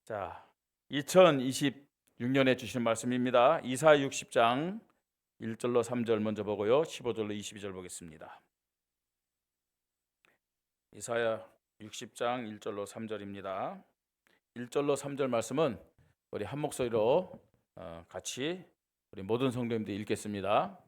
자, 2026년에 주신 말씀입니다. 이사야 60장 1절로 3절 먼저 보고요. 15절로 22절 보겠습니다. 이사야 60장 1절로 3절입니다. 1절로 3절 말씀은 우리 한 목소리로 같이 우리 모든 성도님들 읽겠습니다.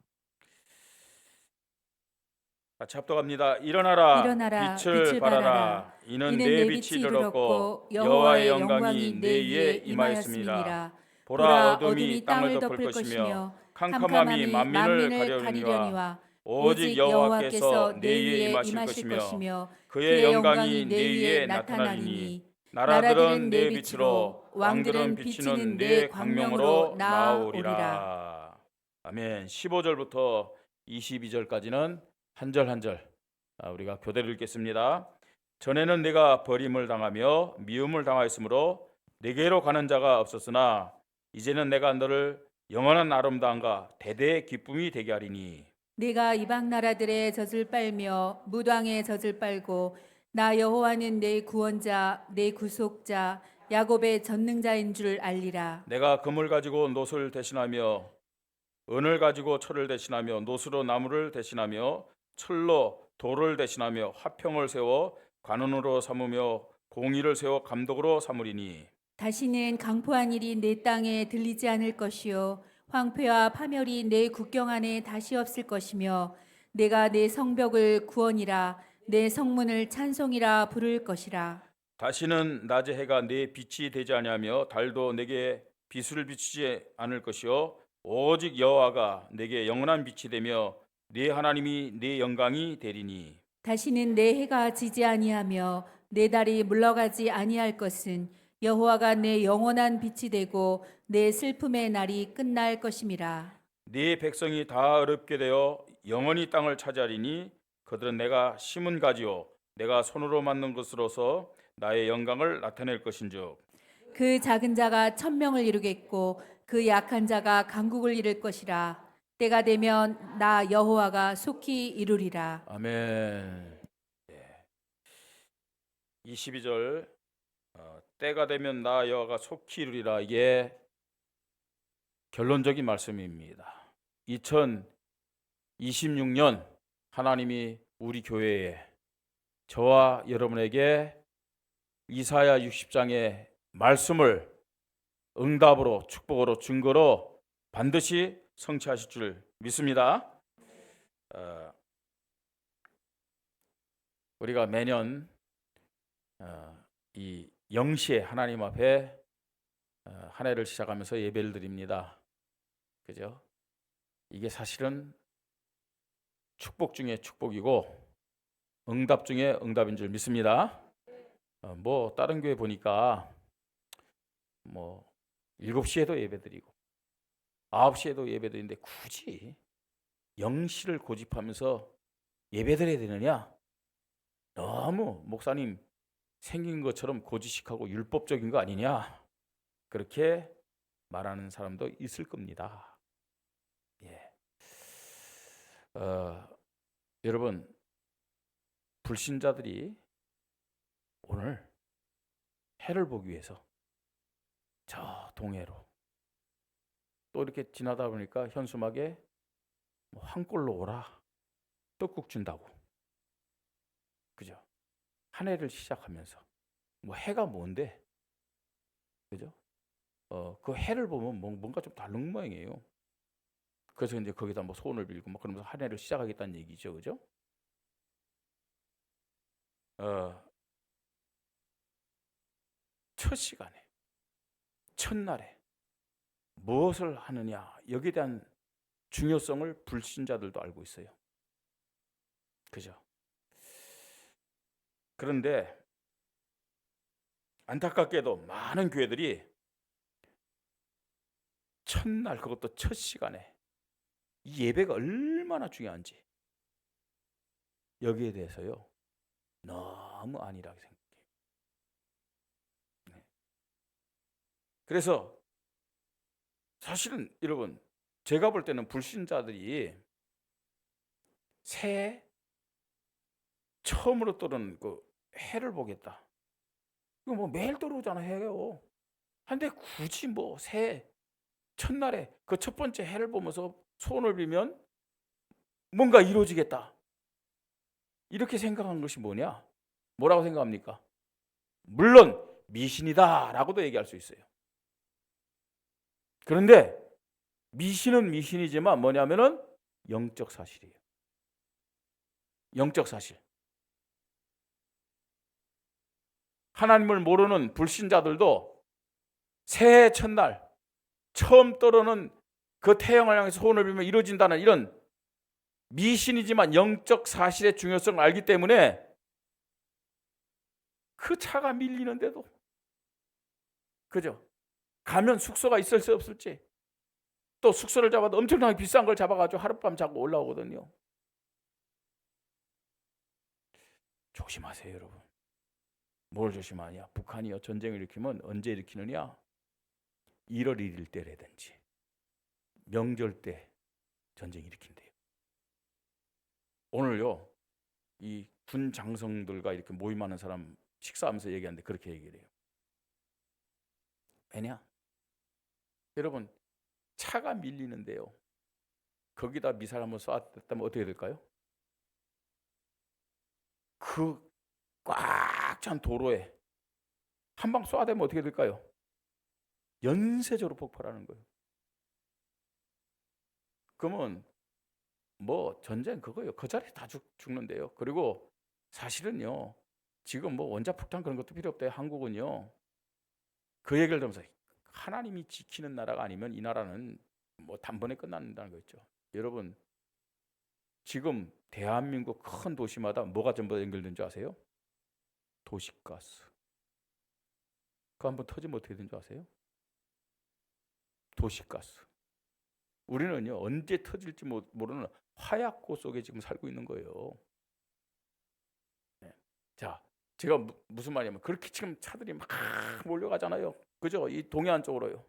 같이 합독합니다. 일어나라, 빛을 발하라. 이는 내 빛이 이르렀고 여호와의 영광이 내 위에 임하였음이라. 보라, 어둠이 땅을 덮을 것이며 캄캄함이 만민을 가려우니와 오직 여호와께서 내 위에 임하실 것이며 그의 영광이 내 위에 나타나리니 나라들은 내 빛으로 왕들은 비치는 내 광명으로 나아오리라. 아멘. 15절부터 22절까지는 한 절 한 절 우리가 교대로 읽겠습니다. 전에는 내가 버림을 당하며 미움을 당하였으므로 내게로 가는 자가 없었으나 이제는 내가 너를 영원한 아름다움과 대대의 기쁨이 되게 하리니 내가 이방 나라들의 젖을 빨며 무당의 젖을 빨고 나 여호와는 내 구원자 내 구속자 야곱의 전능자인 줄 알리라. 내가 금을 가지고 놋을 대신하며 은을 가지고 철을 대신하며 놋으로 나무를 대신하며 철로 돌을 대신하며 화평을 세워 관원으로 삼으며 공의를 세워 감독으로 삼으리니 다시는 강포한 일이 내 땅에 들리지 않을 것이요 황폐와 파멸이 내 국경 안에 다시 없을 것이며 내가 내 성벽을 구원이라 내 성문을 찬송이라 부를 것이라. 다시는 낮의 해가 내 빛이 되지 아니하며 달도 내게 빛을 비추지 않을 것이요 오직 여호와가 내게 영원한 빛이 되며 네 하나님이 네 영광이 되리니 다시는 내 해가 지지 아니하며 내 달이 물러가지 아니할 것은 여호와가 내 영원한 빛이 되고 내 슬픔의 날이 끝날 것임이라. 네 백성이 다 어렵게 되어 영원히 땅을 차지하리니 그들은 내가 심은 가지요 내가 손으로 만든 것으로서 나의 영광을 나타낼 것인즉 그 작은 자가 천명을 이루겠고 그 약한 자가 강국을 이룰 것이라. 때가 되면 나 여호와가 속히 이루리라. 아멘. 22절 때가 되면 나 여호와가 속히 이루리라. 이게 결론적인 말씀입니다. 2026년 하나님이 우리 교회에 저와 여러분에게 이사야 60장의 말씀을 응답으로 축복으로 증거로 반드시 성취하실 줄 믿습니다. 우리가 매년 이 영시에 하나님 앞에 한 해를 시작하면서 예배를 드립니다. 그죠? 이게 사실은 축복 중에 축복이고 응답 중에 응답인 줄 믿습니다. 뭐 다른 교회 보니까 뭐 7시에도 예배드리고 9시에도 예배드리는데 굳이 영시를 고집하면서 예배드려야 되느냐? 너무 목사님 생긴 것처럼 고지식하고 율법적인 거 아니냐? 그렇게 말하는 사람도 있을 겁니다. 예. 여러분 불신자들이 오늘 해를 보기 위해서 저 동해로 또 이렇게 지나다 보니까 현수막에 한 꼴로 오라 떡국 준다고 그죠? 한 해를 시작하면서 뭐 해가 뭔데 그죠? 그 해를 보면 뭔가 좀 다른 모양이에요. 그래서 이제 거기다 뭐 소원을 빌고 막 그러면서 한 해를 시작하겠다는 얘기죠, 그죠? 첫 시간에 첫날에 무엇을 하느냐 여기에 대한 중요성을 불신자들도 알고 있어요. 그죠? 그런데 안타깝게도 많은 교회들이 첫날 그것도 첫 시간에 이 예배가 얼마나 중요한지 여기에 대해서요 너무 안일하게 생각해요. 그래서 사실은 여러분 제가 볼 때는 불신자들이 새해 처음으로 떠오르는 그 해를 보겠다. 이거 뭐 매일 들어오잖아 해요. 근데 굳이 뭐 새해 첫날에 그 첫 번째 해를 보면서 소원을 빌면 뭔가 이루어지겠다, 이렇게 생각한 것이 뭐냐? 뭐라고 생각합니까? 물론 미신이다라고도 얘기할 수 있어요. 그런데 미신은 미신이지만 뭐냐면은 영적 사실이에요. 영적 사실. 하나님을 모르는 불신자들도 새해 첫날 처음 떠오르는 그 태양을 향해서 소원을 빌면 이루어진다는 이런 미신이지만 영적 사실의 중요성을 알기 때문에 그 차가 밀리는데도, 그죠? 가면 숙소가 있을지 없을지, 또 숙소를 잡아도 엄청나게 비싼 걸 잡아가지고 하룻밤 자고 올라오거든요. 조심하세요, 여러분. 뭘 조심하냐? 북한이요, 전쟁을 일으키면 언제 일으키느냐? 1월 1일 때라든지 명절 때 전쟁 일으킨대요. 오늘요, 이 군 장성들과 이렇게 모임하는 사람 식사하면서 얘기하는데 그렇게 얘기를 해요. 왜냐? 여러분, 차가 밀리는데요, 거기다 미사일 한번 쐈다면 어떻게 될까요? 그 꽉 찬 도로에 한 방 쏴대면 어떻게 될까요? 연쇄적으로 폭발하는 거예요. 그러면 뭐 전쟁 그거요, 그 자리에 다 죽는데요. 그리고 사실은요, 지금 뭐 원자폭탄 그런 것도 필요 없대요. 한국은요, 그 얘기를 들으면서 하나님이 지키는 나라가 아니면 이 나라는 뭐 단번에 끝난다는 거 있죠. 여러분, 지금 대한민국 큰 도시마다 뭐가 전부 다 연결된 줄 아세요? 도시가스. 그거 한번 터지면 어떻게 된 줄 아세요? 도시가스. 우리는요, 언제 터질지 모르는 화약고 속에 지금 살고 있는 거예요. 네. 자, 제가 무슨 말이냐면, 그렇게 지금 차들이 막 몰려가잖아요. 그죠? 이 동해안 쪽으로요.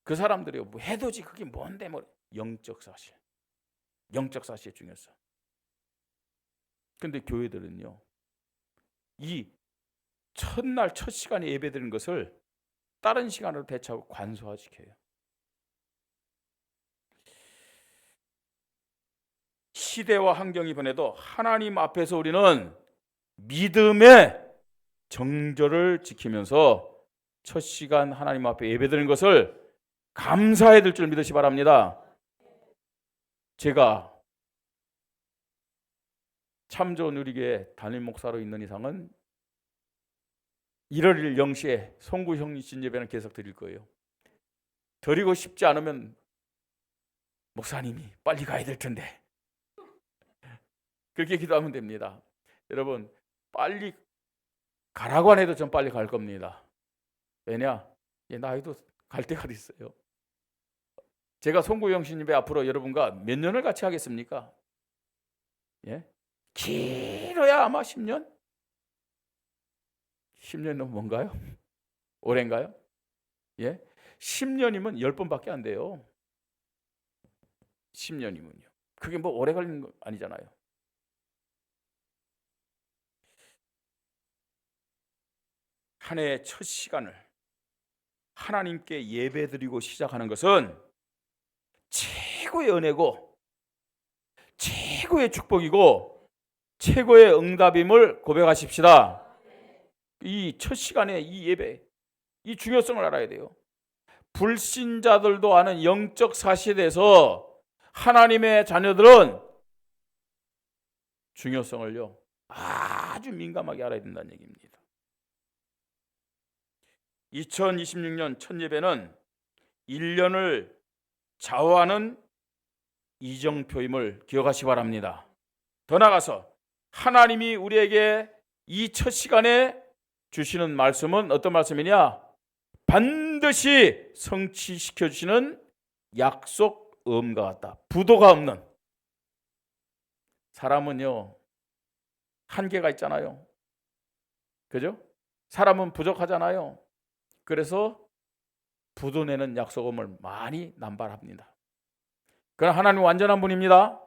그 사람들이요, 뭐 해돋이 그게 뭔데 뭐, 영적 사실. 영적 사실의 중요성. 근데 교회들은요, 이 첫날 첫 시간에 예배드리는 것을 다른 시간으로 대체하고 관소화시켜요. 시대와 환경이 변해도 하나님 앞에서 우리는 믿음의 정절을 지키면서 첫 시간 하나님 앞에 예배드리는 것을 감사해야 될 줄 믿으시 바랍니다. 제가 참 좋은 우리교회 담임 목사로 있는 이상은 1월 1일 0시에 송구 형신 예배는 계속 드릴 거예요. 드리고 싶지 않으면 목사님이 빨리 가야 될 텐데 그렇게 기도하면 됩니다. 여러분, 빨리 가라고 안 해도 전 빨리 갈 겁니다. 왜냐? 나이도 갈 때가 있어요. 제가 송구 형신 예배 앞으로 여러분과 몇 년을 같이 하겠습니까? 예? 길어야 아마 10년? 10년은 뭔가요? 올해인가요? 예? 10년이면 10번밖에 안 돼요. 10년이면요. 그게 뭐 오래 걸리는 거 아니잖아요. 한 해의 첫 시간을 하나님께 예배드리고 시작하는 것은 최고의 은혜고 최고의 축복이고 최고의 응답임을 고백하십시다. 이 첫 시간에 이 예배, 이 중요성을 알아야 돼요. 불신자들도 아는 영적 사실에 대해서 하나님의 자녀들은 중요성을요, 아주 민감하게 알아야 된다는 얘기입니다. 2026년 첫 예배는 1년을 좌우하는 이정표임을 기억하시기 바랍니다. 더 나아가서 하나님이 우리에게 이 첫 시간에 주시는 말씀은 어떤 말씀이냐? 반드시 성취시켜 주시는 약속음과 같다. 부도가 없는. 사람은요, 한계가 있잖아요. 그죠? 사람은 부족하잖아요. 그래서 부도내는 약속음을 많이 남발합니다. 그러나 하나님은 완전한 분입니다.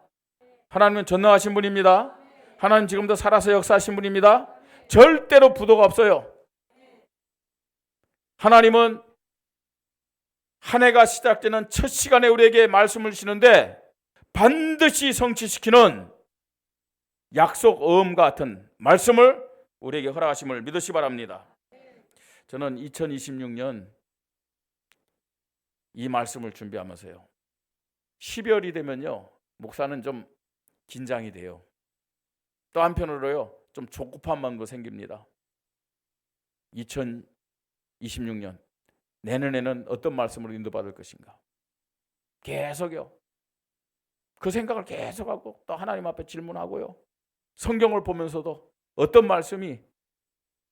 하나님은 전능하신 분입니다. 하나님 지금도 살아서 역사하신 분입니다. 절대로 부도가 없어요. 하나님은 한 해가 시작되는 첫 시간에 우리에게 말씀을 주시는데 반드시 성취시키는 약속 어음 같은 말씀을 우리에게 허락하심을 믿으시 바랍니다. 저는 2026년 이 말씀을 준비하면서요, 12월이 되면요 목사는 좀 긴장이 돼요. 또 한편으로요 좀 조급한 마음도 생깁니다. 2026년 내년에는 어떤 말씀으로 인도받을 것인가, 계속요 그 생각을 계속하고 또 하나님 앞에 질문하고요, 성경을 보면서도 어떤 말씀이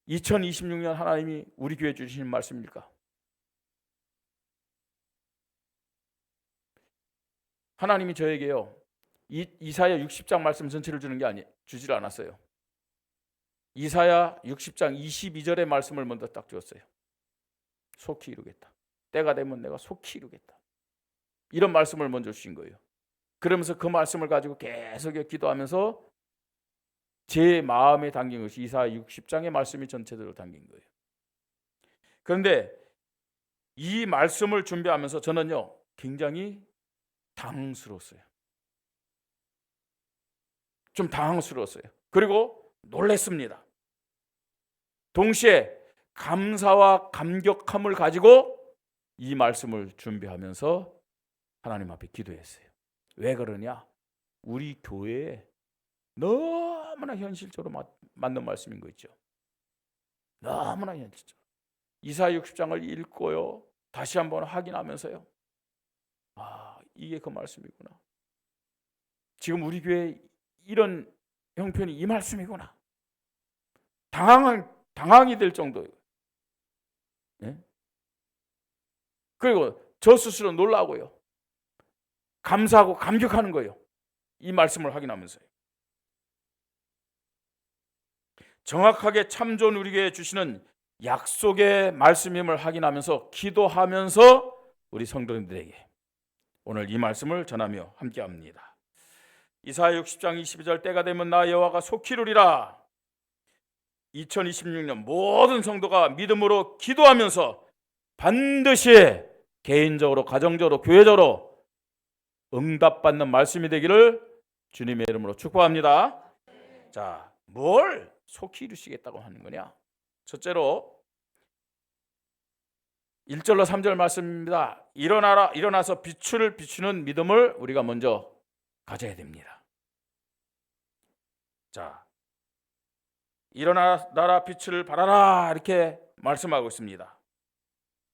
2026년 하나님이 우리 교회에 주시는 말씀입니까? 하나님이 저에게요 이사야 60장 말씀 전체를 주질 않았어요. 이사야 60장 22절의 말씀을 먼저 딱 주었어요. 속히 이루겠다. 때가 되면 내가 속히 이루겠다. 이런 말씀을 먼저 주신 거예요. 그러면서 그 말씀을 가지고 계속 기도하면서 제 마음에 담긴 것이 이사야 60장의 말씀이 전체적으로 담긴 거예요. 그런데 이 말씀을 준비하면서 저는요 굉장히 당황스러웠어요. 좀 당황스러웠어요. 그리고 놀랐습니다. 동시에 감사와 감격함을 가지고 이 말씀을 준비하면서 하나님 앞에 기도했어요. 왜 그러냐? 우리 교회에 너무나 현실적으로 맞는 말씀인 거 있죠. 너무나 현실적. 이사야 60장을 읽고요 다시 한번 확인하면서요, 아, 이게 그 말씀이구나. 지금 우리 교회에 이런 형편이 이 말씀이구나. 당황이 될 정도예요. 네? 그리고 저 스스로 놀라고요, 감사하고 감격하는 거예요. 이 말씀을 확인하면서요. 정확하게 참 좋은 우리에게 주시는 약속의 말씀임을 확인하면서 기도하면서 우리 성도님들에게 오늘 이 말씀을 전하며 함께합니다. 이사야 60장 22절 때가 되면 나 여호와가 속히 이루리라. 2026년 모든 성도가 믿음으로 기도하면서 반드시 개인적으로, 가정적으로, 교회적으로 응답받는 말씀이 되기를 주님의 이름으로 축복합니다. 자, 뭘 속히 이루시겠다고 하는 거냐? 첫째로 1절로 3절 말씀입니다. 일어나서 빛을 비추는 믿음을 우리가 먼저 가져야 됩니다. 자, 일어나라 빛을 발하라 이렇게 말씀하고 있습니다.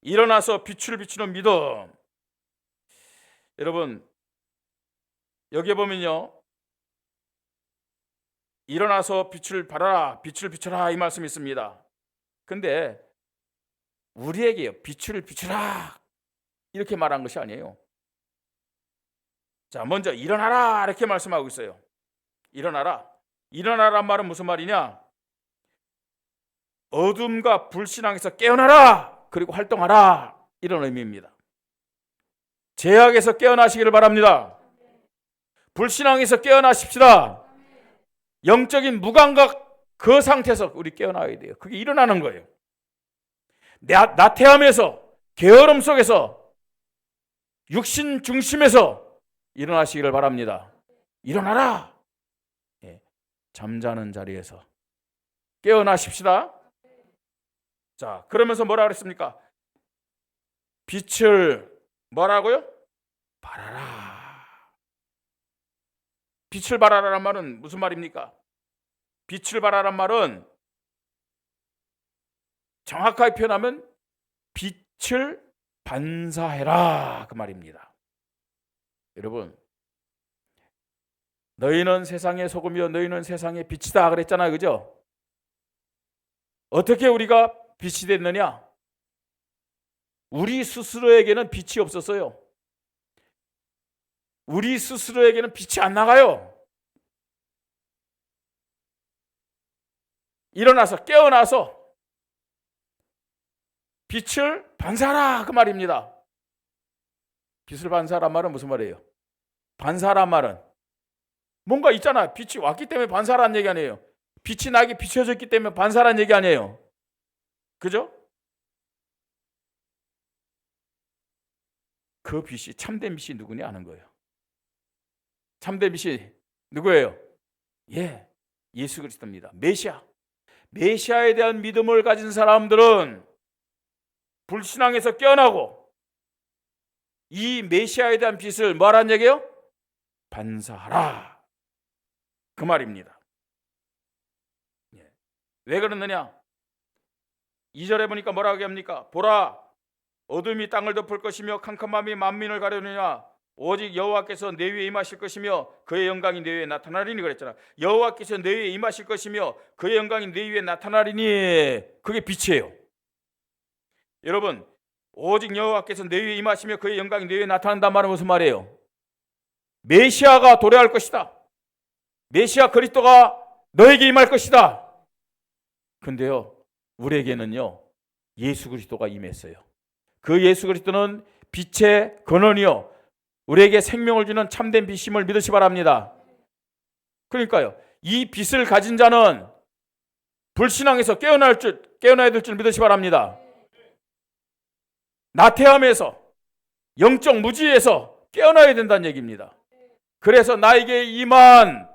일어나서 빛을 비추는 믿음. 여러분 여기에 보면요, 일어나서 빛을 발하라, 빛을 비춰라 이 말씀이 있습니다. 근데 우리에게요 빛을 비추라 이렇게 말한 것이 아니에요. 자, 먼저 일어나라 이렇게 말씀하고 있어요. 일어나란 말은 무슨 말이냐? 어둠과 불신앙에서 깨어나라, 그리고 활동하라, 이런 의미입니다. 죄악에서 깨어나시기를 바랍니다. 불신앙에서 깨어나십시다. 영적인 무감각 그 상태에서 우리 깨어나야 돼요. 그게 일어나는 거예요. 나태함에서, 게으름 속에서, 육신 중심에서 일어나시기를 바랍니다. 일어나라. 예, 잠자는 자리에서 깨어나십시다. 자, 그러면서 뭐라 그랬습니까? 빛을 뭐라고요? 발하라. 빛을 발하라는 말은 무슨 말입니까? 빛을 발하라는 말은 정확하게 표현하면 빛을 반사해라 그 말입니다. 여러분, 너희는 세상의 소금이요 너희는 세상의 빛이다 그랬잖아요, 그죠? 어떻게 우리가 빛이 됐느냐? 우리 스스로에게는 빛이 없었어요. 우리 스스로에게는 빛이 안 나가요. 일어나서 깨어나서 빛을 반사하라 그 말입니다. 빛을 반사하란 말은 무슨 말이에요? 반사란 말은 뭔가 있잖아. 빛이 왔기 때문에 반사라는 얘기 아니에요. 빛이 나게 비춰졌기 때문에 반사라는 얘기 아니에요. 그죠? 그 빛이, 참된 빛이 누구냐 하는 거예요. 참된 빛이 누구예요? 예수 그리스도입니다. 메시아. 메시아에 대한 믿음을 가진 사람들은 불신앙에서 깨어나고 이 메시아에 대한 빛을 뭐라는 얘기예요? 반사하라, 그 말입니다. 왜 그러느냐? 2절에 보니까 뭐라고 합니까? 보라, 어둠이 땅을 덮을 것이며 캄캄함이 만민을 가려느냐. 오직 여호와께서 내 위에 임하실 것이며 그의 영광이 내 위에 나타나리니 그랬잖아. 여호와께서 내 위에 임하실 것이며 그의 영광이 내 위에 나타나리니, 그게 빛이에요. 여러분, 오직 여호와께서 내 위에 임하시며 그의 영광이 내 위에 나타난단 말은 무슨 말이에요? 메시아가 도래할 것이다. 메시아 그리스도가 너에게 임할 것이다. 근데요, 우리에게는요, 예수 그리스도가 임했어요. 그 예수 그리스도는 빛의 근원이요, 우리에게 생명을 주는 참된 빛임을 믿으시 바랍니다. 그러니까요, 이 빛을 가진 자는 불신앙에서 깨어나야 될 줄 믿으시 바랍니다. 나태함에서, 영적 무지에서 깨어나야 된다는 얘기입니다. 그래서 나에게 임한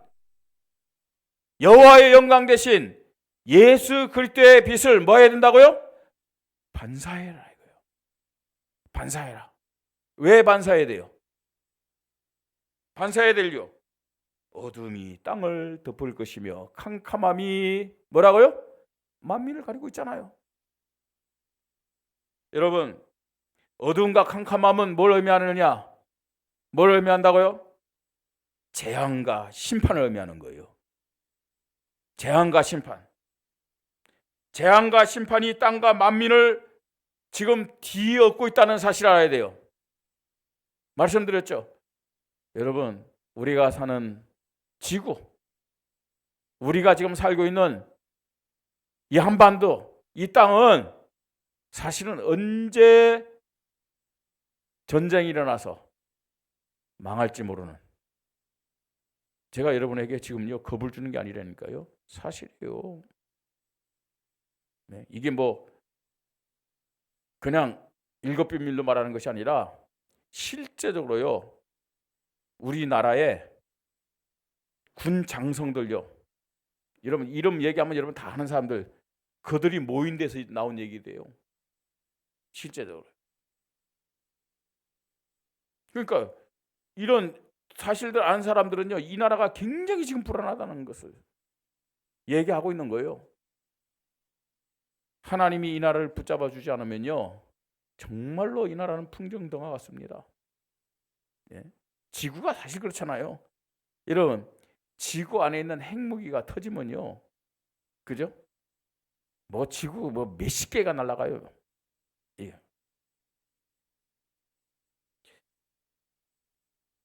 여호와의 영광 대신 예수 그리스도의 빛을 뭐 해야 된다고요? 반사해라 이거예요. 반사해라. 왜 반사해야 돼요? 반사해야 될 이유. 어둠이 땅을 덮을 것이며 캄캄함이 뭐라고요? 만민을 가리고 있잖아요. 여러분, 어둠과 캄캄함은 뭘 의미하느냐? 뭘 의미한다고요? 재앙과 심판을 의미하는 거예요. 재앙과 심판. 재앙과 심판이 땅과 만민을 지금 뒤엎고 있다는 사실을 알아야 돼요. 말씀드렸죠? 여러분, 우리가 사는 지구, 우리가 지금 살고 있는 이 한반도, 이 땅은 사실은 언제 전쟁이 일어나서 망할지 모르는, 제가 여러분에게 지금요 겁을 주는 게 아니라니까요, 사실이에요. 네, 이게 뭐 그냥 일곱 비밀로 말하는 것이 아니라 실제적으로요, 우리나라의 군 장성들요, 여러분 이름 얘기하면 여러분 다 아는 사람들, 그들이 모인 데서 나온 얘기돼요. 실제적으로. 그러니까 이런 사실들 아는 사람들은요, 이 나라가 굉장히 지금 불안하다는 것을 얘기하고 있는 거예요. 하나님이 이 나라를 붙잡아 주지 않으면요, 정말로 이 나라는 풍경등화 같습니다. 예? 지구가 사실 그렇잖아요. 여러분, 지구 안에 있는 핵무기가 터지면요, 그죠? 뭐 지구 뭐 몇십 개가 날아가요. 예.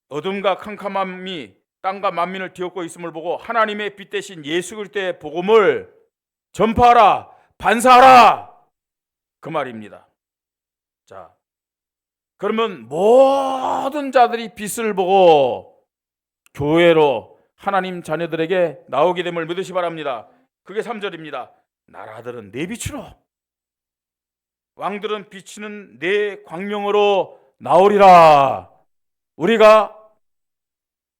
어둠과 캄캄함이 땅과 만민을 뒤엎고 있음을 보고 하나님의 빛 대신 예수 그리스도의 복음을 전파하라, 반사하라, 그 말입니다. 자, 그러면 모든 자들이 빛을 보고 교회로 하나님 자녀들에게 나오게 됨을 믿으시 바랍니다. 그게 3절입니다. 나라들은 내 빛으로, 왕들은 비치는 내 광명으로 나오리라. 우리가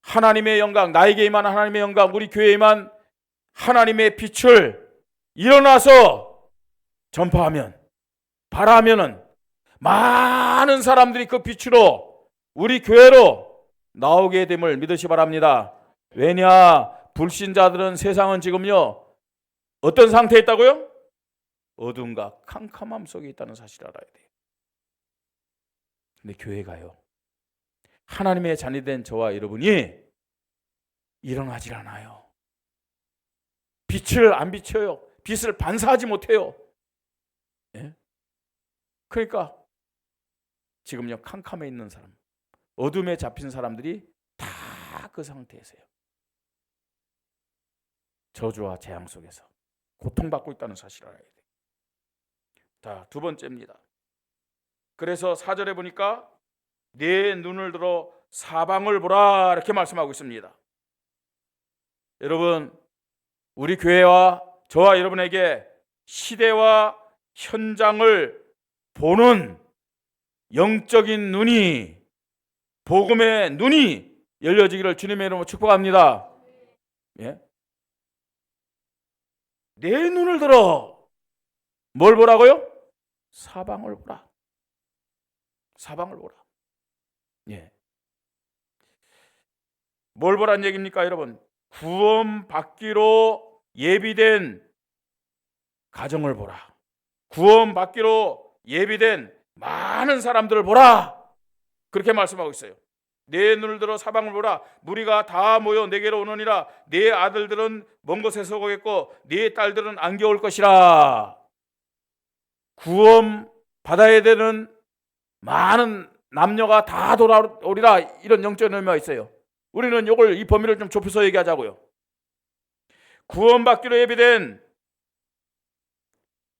하나님의 영광, 나에게 임한 하나님의 영광, 우리 교회에 임한 하나님의 빛을 일어나서 전파하면, 바라면은 많은 사람들이 그 빛으로 우리 교회로 나오게 됨을 믿으시 바랍니다. 왜냐? 불신자들은, 세상은 지금요 어떤 상태에 있다고요? 어둠과 캄캄함 속에 있다는 사실을 알아야 돼요. 근데 교회가요, 하나님의 자녀된 저와 여러분이 일어나질 않아요. 빛을 안 비춰요. 빛을 반사하지 못해요. 예? 그러니까 지금요 캄캄해 있는 사람, 어둠에 잡힌 사람들이 다 그 상태에서요, 저주와 재앙 속에서 고통받고 있다는 사실을 알아야 돼요. 자, 두 번째입니다. 그래서 4절에 보니까 내 눈을 들어 사방을 보라, 이렇게 말씀하고 있습니다. 여러분, 우리 교회와 저와 여러분에게 시대와 현장을 보는 영적인 눈이 복음의 눈이 열려지기를 주님의 이름으로 축복합니다. 예? 내 눈을 들어 뭘 보라고요? 사방을 보라. 사방을 보라. 예. 뭘 보란 얘기입니까, 여러분? 구원받기로 예비된 가정을 보라. 구원받기로 예비된 많은 사람들을 보라. 그렇게 말씀하고 있어요. 내 눈을 들어 사방을 보라. 무리가 다 모여 내게로 오느니라. 네 아들들은 먼 곳에서 오겠고 네 딸들은 안겨 올 것이라. 구원 받아야 되는 많은 남녀가 다 돌아오리라. 이런 영적인 의미가 있어요. 우리는 이 범위를 좀 좁혀서 얘기하자고요. 구원받기로 예비된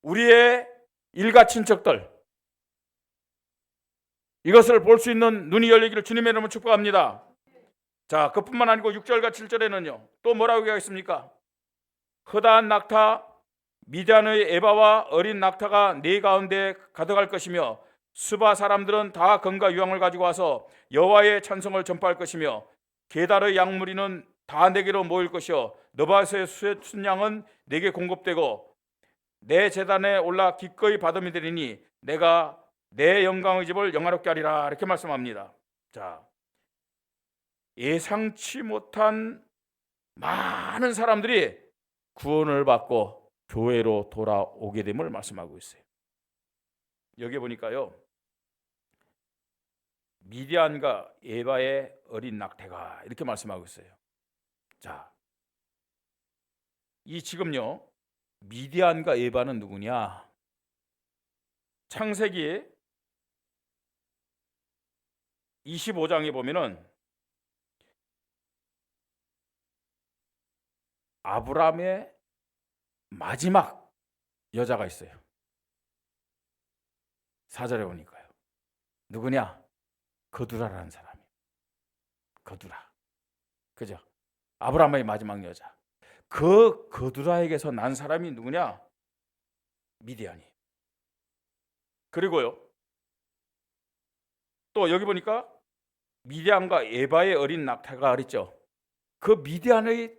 우리의 일가 친척들, 이것을 볼 수 있는 눈이 열리기를 주님의 이름으로 축복합니다. 자, 그뿐만 아니고 6절과 7절에는요 또 뭐라고 얘기하겠습니까? 허다한 낙타 미디안의 에바와 어린 낙타가 네 가운데 가득할 것이며 수바 사람들은 다 금과 유황을 가지고 와서 여호와의 찬송을 전파할 것이며 게달의 양무리는 다 내게로 모일 것이요 너바스의 순양은 내게 공급되고 내 제단에 올라 기꺼이 받음이 되리니 내가 내 영광의 집을 영화롭게 하리라. 이렇게 말씀합니다. 자, 예상치 못한 많은 사람들이 구원을 받고 교회로 돌아오게 됨을 말씀하고 있어요. 여기 보니까요 미디안과 에바의 어린 낙태가 이렇게 말씀하고 있어요. 자, 이 지금요 미디안과 에바는 누구냐? 창세기 25장에 보면은 아브라함의 마지막 여자가 있어요. 4절에 보니까요. 누구냐? 거두라라는 사람이에요. 거두라. 그죠? 아브라함의 마지막 여자. 그 거두라에게서 난 사람이 누구냐? 미디안이. 그리고요. 또 여기 보니까 미디안과 에바의 어린 낙타가 그랬죠. 그 미디안의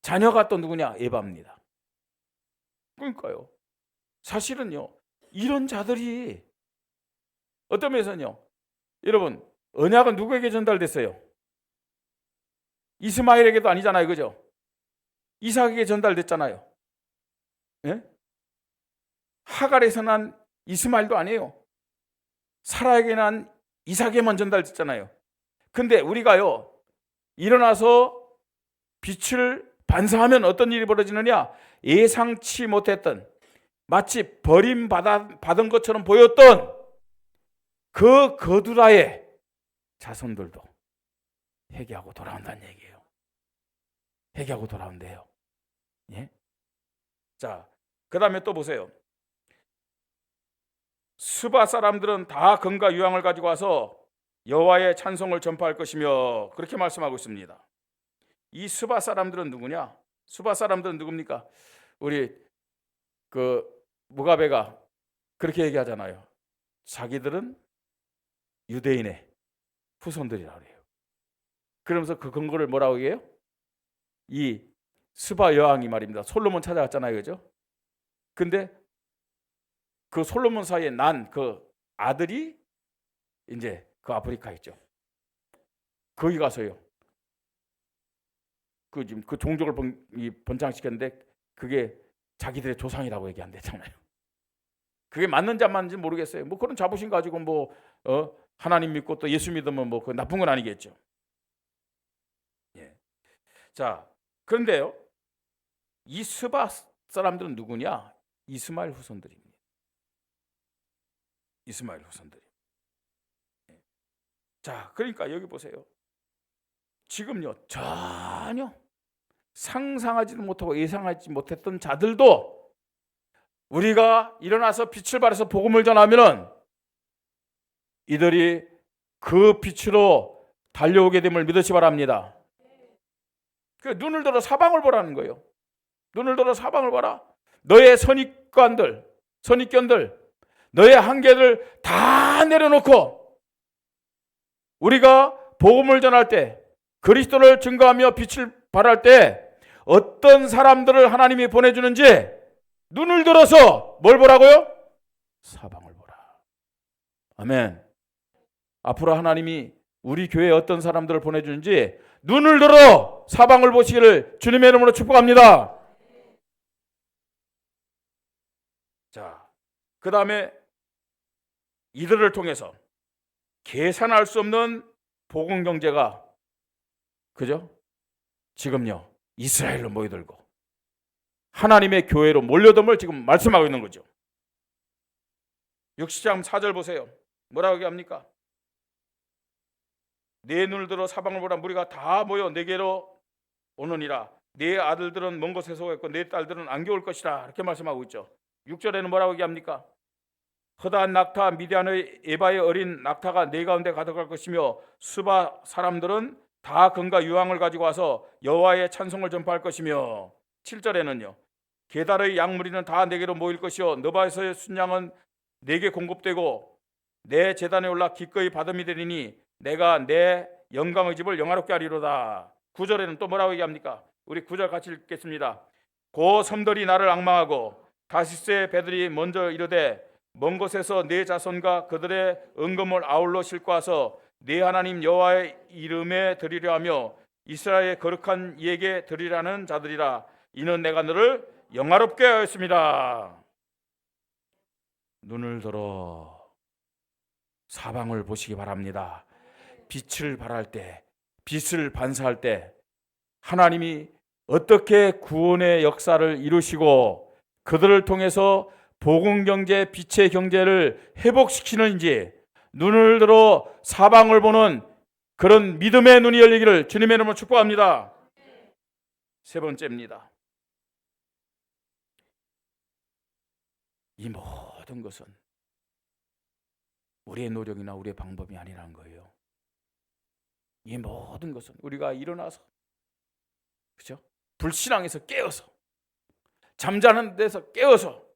자녀가 또 누구냐? 에바입니다. 그러니까요. 사실은요. 이런 자들이 어떤 면에서는요. 여러분, 언약은 누구에게 전달됐어요? 이스마엘에게도 아니잖아요. 그죠? 이삭에게 전달됐잖아요. 예? 하갈에서 난 이스마엘도 아니에요. 사라에게 난 이삭에만 전달됐잖아요. 근데 우리가요 일어나서 빛을 반사하면 어떤 일이 벌어지느냐? 예상치 못했던 마치 버림받은 것처럼 보였던 그 거두라의 자손들도 회개하고 돌아온다는 얘기예요. 회개하고 돌아온대요. 예? 자, 그 다음에 또 보세요. 스바 사람들은 다 금과 유황을 가지고 와서 여호와의 찬송을 전파할 것이며 그렇게 말씀하고 있습니다. 이 스바 사람들은 누구냐? 스바 사람들은 누굽니까? 우리 그 무가베가 그렇게 얘기하잖아요. 자기들은 유대인의 후손들이라고 그래요. 그러면서 그 근거를 뭐라고 얘기해요? 이 스바 여왕이 말입니다. 솔로몬 찾아갔잖아요. 그죠? 근데 그 솔로몬 사이에 난 그 아들이 이제 그 아프리카 있죠. 거기 가서요. 그 지금 그 종족을 번창시켰는데 그게 자기들의 조상이라고 얘기한대잖아요. 그게 맞는지 안 맞는지 모르겠어요. 뭐 그런 자부심 가지고 뭐 하나님 믿고 또 예수 믿으면 뭐 그 나쁜 건 아니겠죠. 예. 자, 그런데요. 이 스바 사람들은 누구냐? 이스마엘 후손들입니다. 이스마엘 후손들이. 자, 그러니까 여기 보세요. 지금요 전혀 상상하지도 못하고 예상하지 못했던 자들도 우리가 일어나서 빛을 발해서 복음을 전하면은 이들이 그 빛으로 달려오게 됨을 믿으시 바랍니다. 그 눈을 들어 사방을 보라는 거예요. 눈을 들어 사방을 봐라. 너의 선입견들, 너의 한계를 다 내려놓고 우리가 복음을 전할 때, 그리스도를 증거하며 빛을 발할 때 어떤 사람들을 하나님이 보내주는지 눈을 들어서 뭘 보라고요? 사방을 보라. 아멘. 앞으로 하나님이 우리 교회에 어떤 사람들을 보내주는지 눈을 들어 사방을 보시기를 주님의 이름으로 축복합니다. 자, 그 다음에 이들을 통해서 계산할 수 없는 복음 경제가, 그죠? 지금요 이스라엘로 모여들고 하나님의 교회로 몰려듦을 지금 말씀하고 있는 거죠. 60장 4절 보세요. 뭐라고 얘기합니까? 내 눈을 들어 사방을 보라. 무리가 다 모여 내게로 오느니라. 내 아들들은 먼 곳에서 오겠고 내 딸들은 안개 올 것이라. 이렇게 말씀하고 있죠. 6절에는 뭐라고 얘기합니까? 허다한 낙타 미디안의 에바의 어린 낙타가 내 가운데 가득할 것이며 수바 사람들은 다 금과 유황을 가지고 와서 여호와의 찬송을 전파할 것이며 7절에는요. 게달의 양무리는 다 내게로 모일 것이요 너바에서의 순양은 내게 공급되고 내 제단에 올라 기꺼이 받음이 되리니 내가 내 영광의 집을 영화롭게 하리로다. 9절에는 또 뭐라고 얘기합니까? 우리 9절 같이 읽겠습니다. 고 섬들이 나를 앙망하고 다시스의 배들이 먼저 이르되 먼 곳에서 내 자손과 그들의 은금을 아울러 싣고 와서 내 하나님 여호와의 이름에 드리려 하며 이스라엘의 거룩한 이에게 드리라는 자들이라. 이는 내가 너를 영화롭게 하였습니다. 눈을 들어 사방을 보시기 바랍니다. 빛을 발할 때, 빛을 반사할 때 하나님이 어떻게 구원의 역사를 이루시고 그들을 통해서 복음 경제, 빛의 경제를 회복시키는지 눈을 들어 사방을 보는 그런 믿음의 눈이 열리기를 주님의 이름으로 축복합니다. 세 번째입니다. 이 모든 것은 우리의 노력이나 우리의 방법이 아니라는 거예요. 이 모든 것은 우리가 일어나서, 그죠? 불신앙에서 깨어서, 잠자는 데서 깨어서,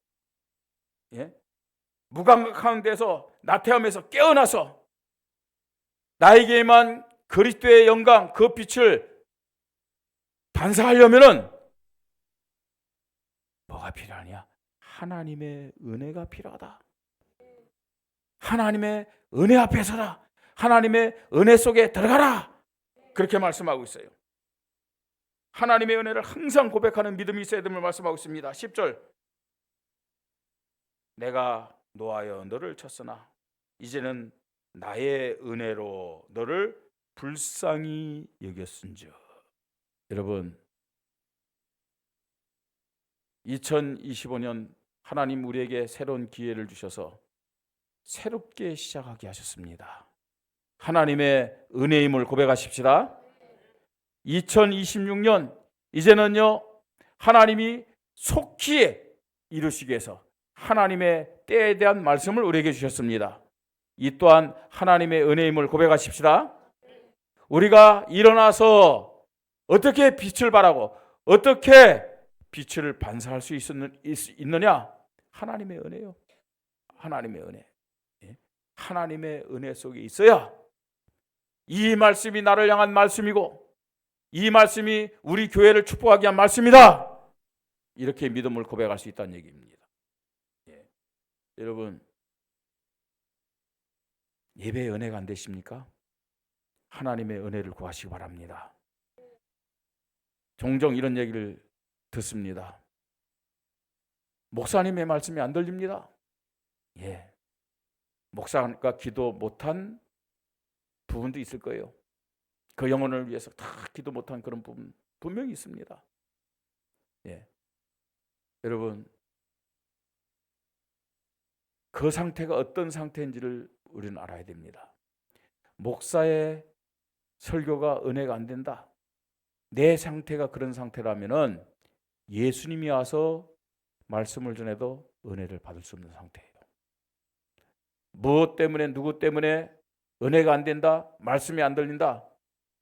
무감각한 데서 나태함에서 깨어나서 나에게만 그리스도의 영광, 그 빛을 반사하려면은 뭐가 필요하냐? 하나님의 은혜가 필요하다. 하나님의 은혜 앞에 서라. 하나님의 은혜 속에 들어가라. 그렇게 말씀하고 있어요. 하나님의 은혜를 항상 고백하는 믿음이 있어야 됨을 말씀하고 있습니다. 10절. 내가 노하여 너를 쳤으나 이제는 나의 은혜로 너를 불쌍히 여겼은즉. 여러분, 2025년 하나님 우리에게 새로운 기회를 주셔서 새롭게 시작하게 하셨습니다. 하나님의 은혜임을 고백하십시다. 2026년 이제는요 하나님이 속히 이루시기 위해서 하나님의 때에 대한 말씀을 우리에게 주셨습니다. 이 또한 하나님의 은혜임을 고백하십시다. 우리가 일어나서 어떻게 빛을 발하고 어떻게 빛을 반사할 수 있느냐? 하나님의 은혜요. 하나님의 은혜. 하나님의 은혜 속에 있어야 이 말씀이 나를 향한 말씀이고 이 말씀이 우리 교회를 축복하기 위한 말씀이다. 이렇게 믿음을 고백할 수 있다는 얘기입니다. 여러분, 예배의 은혜가 안 되십니까? 하나님의 은혜를 구하시기 바랍니다. 종종 이런 얘기를 듣습니다. 목사님의 말씀이 안 들립니다. 목사가 기도 못한 부분도 있을 거예요. 그 영혼을 위해서 다 기도 못한 그런 부분 분명히 있습니다. 여러분, 그 상태가 어떤 상태인지를 우리는 알아야 됩니다. 목사의 설교가 은혜가 안 된다. 내 상태가 그런 상태라면은 예수님이 와서 말씀을 전해도 은혜를 받을 수 없는 상태예요. 무엇 때문에, 누구 때문에 은혜가 안 된다? 말씀이 안 들린다?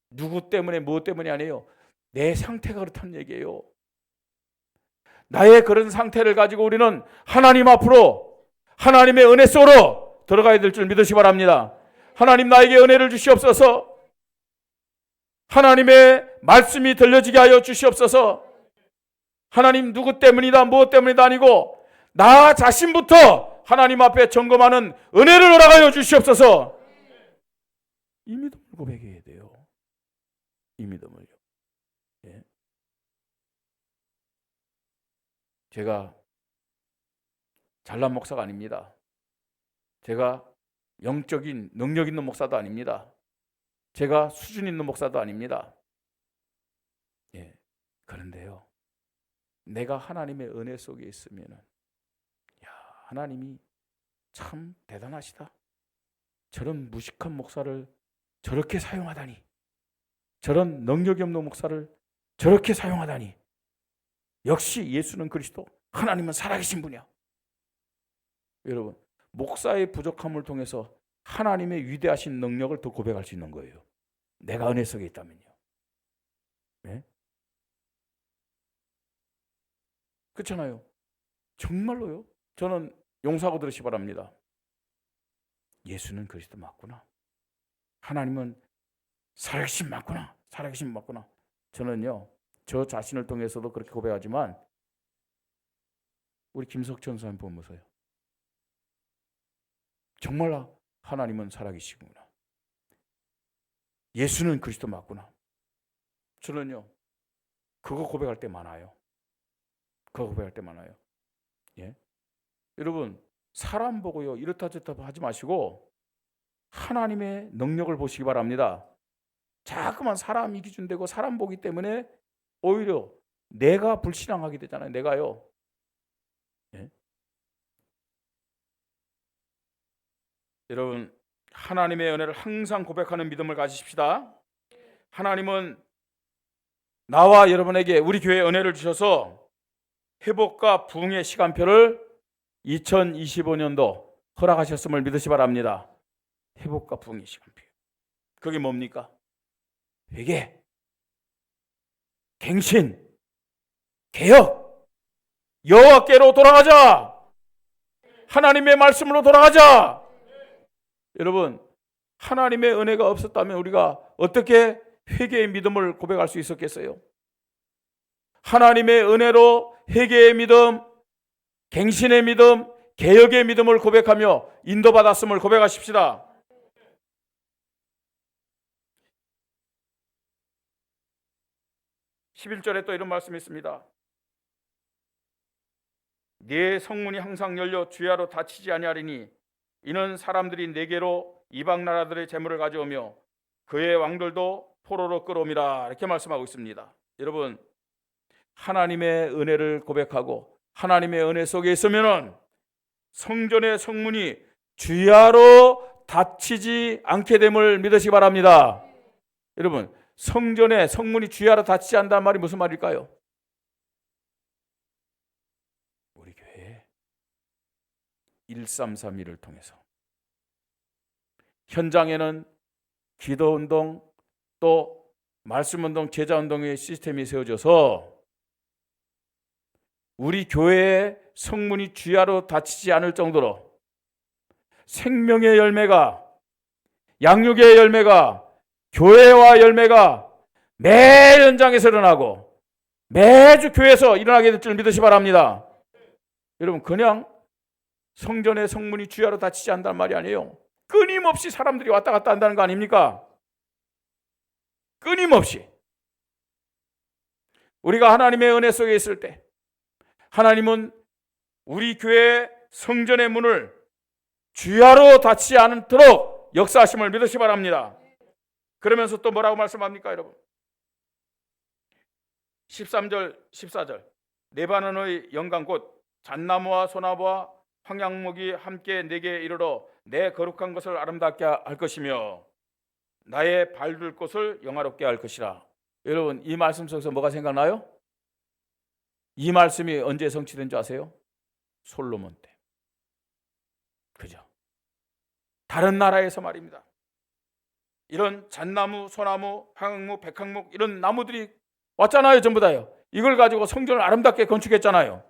누구 때문에, 무엇 때문이 아니에요. 내 상태가 그렇다는 얘기예요. 나의 그런 상태를 가지고 우리는 하나님 앞으로 하나님의 은혜 속으로 들어가야 될 줄 믿으시기 바랍니다. 하나님 나에게 은혜를 주시옵소서. 하나님의 말씀이 들려지게 하여 주시옵소서. 하나님 누구 때문이다 무엇 때문이다 아니고 나 자신부터 하나님 앞에 점검하는 은혜를 허락하여 주시옵소서. 이 믿음을 고백해야 돼요. 이 믿음을요. 예. 제가 잘난 목사가 아닙니다. 제가 영적인 능력 있는 목사도 아닙니다. 제가 수준 있는 목사도 아닙니다. 예. 그런데요, 내가 하나님의 은혜 속에 있으면은, 야, 하나님이 참 대단하시다. 저런 무식한 목사를 저렇게 사용하다니, 저런 능력이 없는 목사를 저렇게 사용하다니, 역시 예수는 그리스도, 하나님은 살아계신 분이야. 여러분, 목사의 부족함을 통해서 하나님의 위대하신 능력을 더 고백할 수 있는 거예요. 내가 은혜 속에 있다면요. 네? 그렇잖아요. 정말로요. 저는 용서하고 들으시 바랍니다. 예수는 그리스도 맞구나. 하나님은 살아계신 맞구나. 살아계신 맞구나. 저는요, 저 자신을 통해서도 그렇게 고백하지만 우리 김석천 선생님 보면서요, 정말 하나님은 살아계시구나. 예수는 그리스도 맞구나. 저는요, 그거 고백할 때 많아요. 그거 고백할 때 많아요. 예? 여러분, 사람 보고요, 이렇다 저렇다 하지 마시고 하나님의 능력을 보시기 바랍니다. 자꾸만 사람이 기준되고 사람 보기 때문에 오히려 내가 불신앙하게 되잖아요. 내가요. 예? 여러분, 하나님의 은혜를 항상 고백하는 믿음을 가지십시다. 하나님은 나와 여러분에게 우리 교회에 은혜를 주셔서 회복과 부흥의 시간표를 2025년도 허락하셨음을 믿으시 바랍니다. 회복과 부흥의 시간표. 그게 뭡니까? 회개, 갱신, 개혁, 여호와께로 돌아가자. 하나님의 말씀으로 돌아가자. 여러분, 하나님의 은혜가 없었다면 우리가 어떻게 회개의 믿음을 고백할 수 있었겠어요? 하나님의 은혜로 회개의 믿음, 갱신의 믿음, 개혁의 믿음을 고백하며 인도받았음을 고백하십시다. (11절에) 또 이런 말씀이 있습니다. 네 성문이 항상 열려 주야로 닫히지 아니하리니 이는 사람들이 네게로 이방 나라들의 재물을 가져오며 그의 왕들도 포로로 끌어오미라. 이렇게 말씀하고 있습니다. 여러분, 하나님의 은혜를 고백하고 하나님의 은혜 속에 있으면은 성전의 성문이 주야로 닫히지 않게 됨을 믿으시기 바랍니다. 여러분, 성전의 성문이 주야로 닫히지 않는다는 말이 무슨 말일까요? 우리 교회 1331을 통해서 현장에는 기도운동 또 말씀운동, 제자운동의 시스템이 세워져서 우리 교회의 성문이 주야로 닫히지 않을 정도로 생명의 열매가, 양육의 열매가, 교회와 열매가 매 현장에서 일어나고 매주 교회에서 일어나게 될 줄 믿으시 바랍니다. 여러분, 그냥 성전의 성문이 주야로 닫히지 않는다는 말이 아니에요. 끊임없이 사람들이 왔다 갔다 한다는 거 아닙니까? 끊임없이. 우리가 하나님의 은혜 속에 있을 때 하나님은 우리 교회 성전의 문을 주야로 닫히지 않도록 역사하심을 믿으시 바랍니다. 그러면서 또 뭐라고 말씀합니까, 여러분? 13절, 14절. 레바논의 영광 곧 잣나무와 소나무와 황양목이 함께 내게 이르러 내 거룩한 것을 아름답게 할 것이며 나의 발둘 곳을 영화롭게 할 것이라. 여러분, 이 말씀 속에서 뭐가 생각나요? 이 말씀이 언제 성취된 줄 아세요? 솔로몬 때. 그죠? 다른 나라에서 말입니다. 이런 잣나무, 소나무, 황양목, 백향목 이런 나무들이 왔잖아요. 전부 다요. 이걸 가지고 성전을 아름답게 건축했잖아요.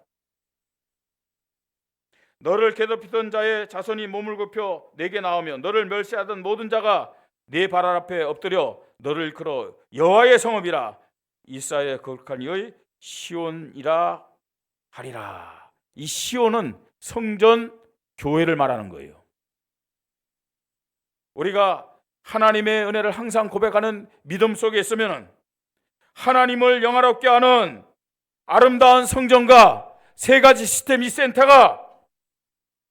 너를 괴롭히던 자의 자손이 몸을 굽혀 내게 나오며 너를 멸시하던 모든 자가 네 발 앞에 엎드려 너를 일컬어 여호와의 성읍이라 이스라엘의 거룩한 이의 시온이라 하리라. 이 시온은 성전 교회를 말하는 거예요. 우리가 하나님의 은혜를 항상 고백하는 믿음 속에 있으면 하나님을 영화롭게 하는 아름다운 성전과 세 가지 시스템 이 센터가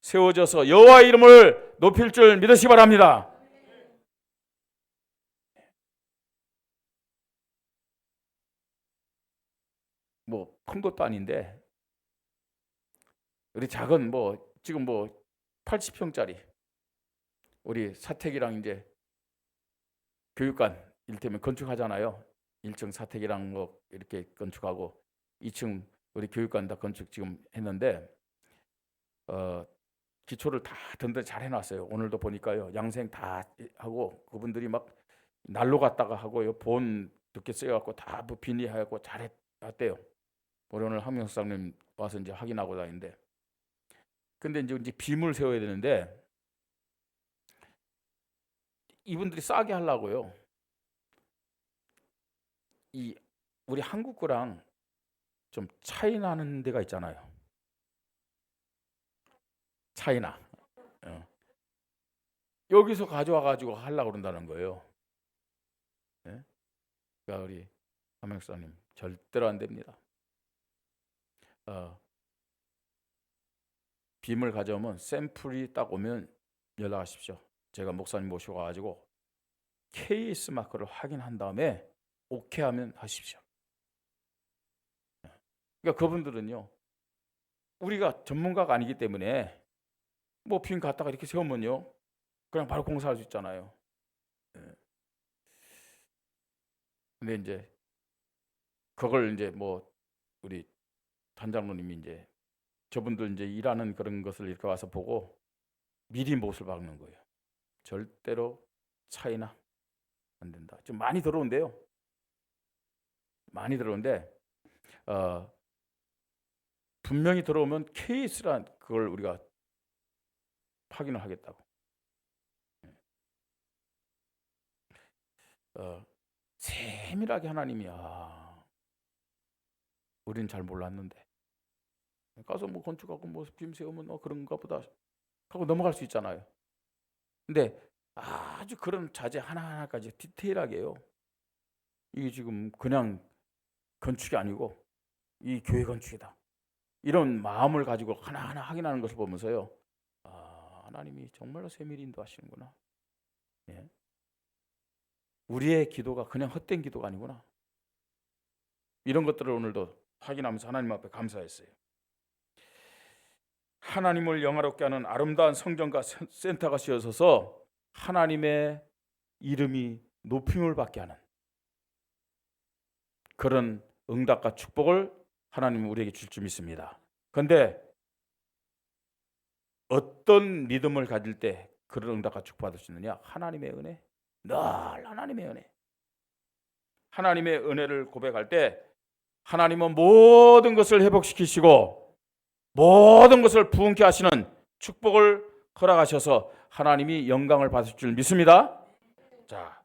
세워져서 여호와의 이름을 높일 줄 믿으시기 바랍니다. 뭐 큰 것도 아닌데 우리 작은 지금 80평짜리 우리 사택이랑 이제 교육관 이를테면 건축하잖아요. 1층 사택이랑 이렇게 건축하고 2층 우리 교육관 다 건축 지금 했는데 기초를 다 든든히 잘 해놨어요. 오늘도 보니까요 양생 다 하고 그분들이 막 난로 갔다가 하고요 본 두께 써갖고 다 비니하고 잘 했대요. 우리 오늘 황명수장님 와서 이제 확인하고 다니는데 근데 이제 빔을 세워야 되는데 이분들이 싸게 하려고요. 이 우리 한국 거랑 좀 차이 나는 데가 있잖아요. 차이나 여기서 가져와 가지고 하려고 그런다는 거예요. 네? 그러니까 우리 한명수님 절대로 안 됩니다. 빔을 가져오면 샘플이 딱 오면 연락하십시오. 제가 목사님 모시고 가지고 KS 마크를 확인한 다음에 오케이 하면 하십시오. 그러니까 그분들은요 우리가 전문가가 아니기 때문에 빔 갖다가 이렇게 세우면요 그냥 바로 공사할 수 있잖아요. 근데 이제 그걸 이제 우리 단장로님이 이제 저분들 이제 일하는 그런 것을 이렇게 와서 보고 미리 못을 박는 거예요. 절대로 차이나 안 된다. 좀 많이 들어온대요. 많이 들어오는데 분명히 들어오면 케이스란 그걸 우리가 확인을 하겠다고. 세밀하게 하나님이 우리는 잘 몰랐는데 가서 건축하고 빔 세우면 그런가 보다 하고 넘어갈 수 있잖아요. 근데 아주 그런 자재 하나하나까지 디테일하게요. 이게 지금 그냥 건축이 아니고 이 교회 건축이다. 이런 마음을 가지고 하나하나 확인하는 것을 보면서요. 하나님이 정말로 세밀히 인도하시는구나. 예. 우리의 기도가 그냥 헛된 기도가 아니구나. 이런 것들을 오늘도 확인하면서 하나님 앞에 감사했어요. 하나님을 영화롭게 하는 아름다운 성전과 센터가 씌어져서 하나님의 이름이 높임을 받게 하는 그런 응답과 축복을 하나님은 우리에게 줄 줄 믿습니다. 그런데 어떤 믿음을 가질 때 그런 응답과 축복받을 수 있느냐? 하나님의 은혜, 늘 하나님의 은혜. 하나님의 은혜를 고백할 때 하나님은 모든 것을 회복시키시고 모든 것을 부흥케 하시는 축복을 허락하셔서 하나님이 영광을 받을 줄 믿습니다. 자,